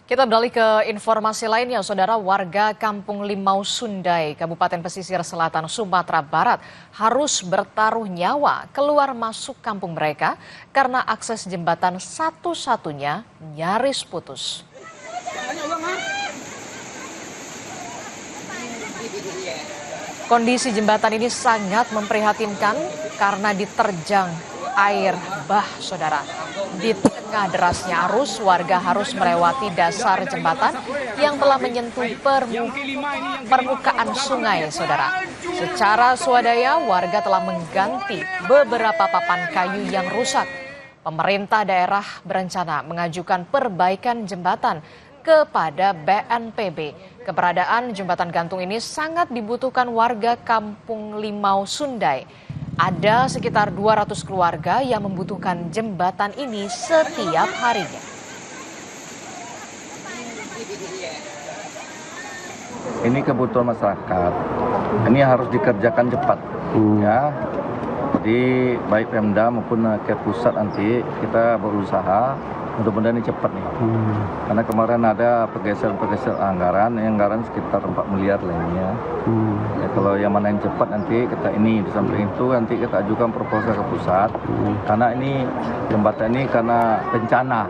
Kita beralih ke informasi lainnya, saudara. Warga Kampung Limau Sundai, Kabupaten Pesisir Selatan, Sumatera Barat harus bertaruh nyawa keluar masuk kampung mereka karena akses jembatan satu-satunya nyaris putus. Kondisi jembatan ini sangat memprihatinkan karena diterjang air bah, saudara. Di tengah derasnya arus, warga harus melewati dasar jembatan yang telah menyentuh permukaan sungai, saudara. Secara swadaya, warga telah mengganti beberapa papan kayu yang rusak. Pemerintah daerah berencana mengajukan perbaikan jembatan kepada BNPB. Keberadaan jembatan gantung ini sangat dibutuhkan warga Kampung Limau Sundai. Ada sekitar 200 keluarga yang membutuhkan jembatan ini setiap harinya. Ini kebutuhan masyarakat. Ini harus dikerjakan cepat, ya. Jadi baik Pemda maupun ke pusat nanti kita berusaha mudah-mudahan ini cepat nih. Karena kemarin ada pergeseran anggaran sekitar 4 miliar lainnya. Ya, kalau yang mana yang cepat nanti kita ini di samping itu nanti kita ajukan proposal ke pusat. Karena ini jembatan ini karena bencana.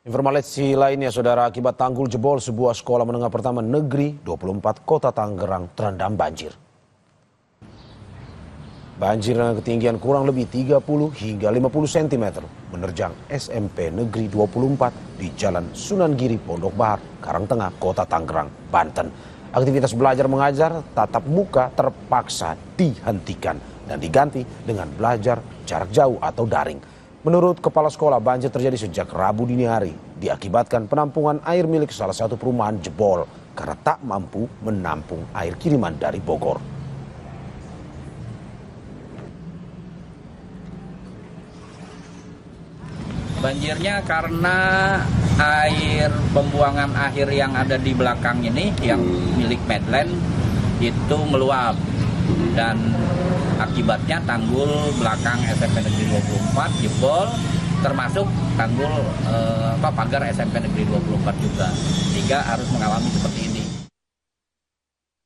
Informasi lainnya, saudara, akibat tanggul jebol, sebuah sekolah menengah pertama negeri 24 Kota Tangerang terendam banjir. Banjir dengan ketinggian kurang lebih 30 hingga 50 cm menerjang SMP Negeri 24 di Jalan Sunan Giri, Pondok Bahar, Karangtengah, Kota Tangerang, Banten. Aktivitas belajar mengajar tatap muka terpaksa dihentikan dan diganti dengan belajar jarak jauh atau daring. Menurut kepala sekolah, banjir terjadi sejak Rabu dini hari diakibatkan penampungan air milik salah satu perumahan jebol karena tak mampu menampung air kiriman dari Bogor. Banjirnya karena air pembuangan akhir yang ada di belakang ini, yang milik Medland, itu meluap. Dan akibatnya tanggul belakang SMP Negeri 24 jebol, termasuk tanggul pagar SMP Negeri 24 juga. Sehingga harus mengalami seperti